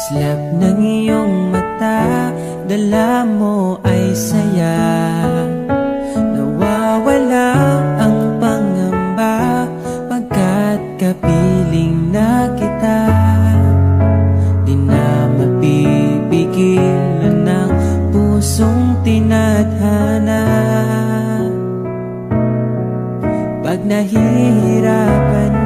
Islap ng iyong mata, dala mo ay saya. Nawawala ang pangamba pagkat kapiling na kita. Di na mapipigilan ng pusong tinadhana. Pag nahihirapan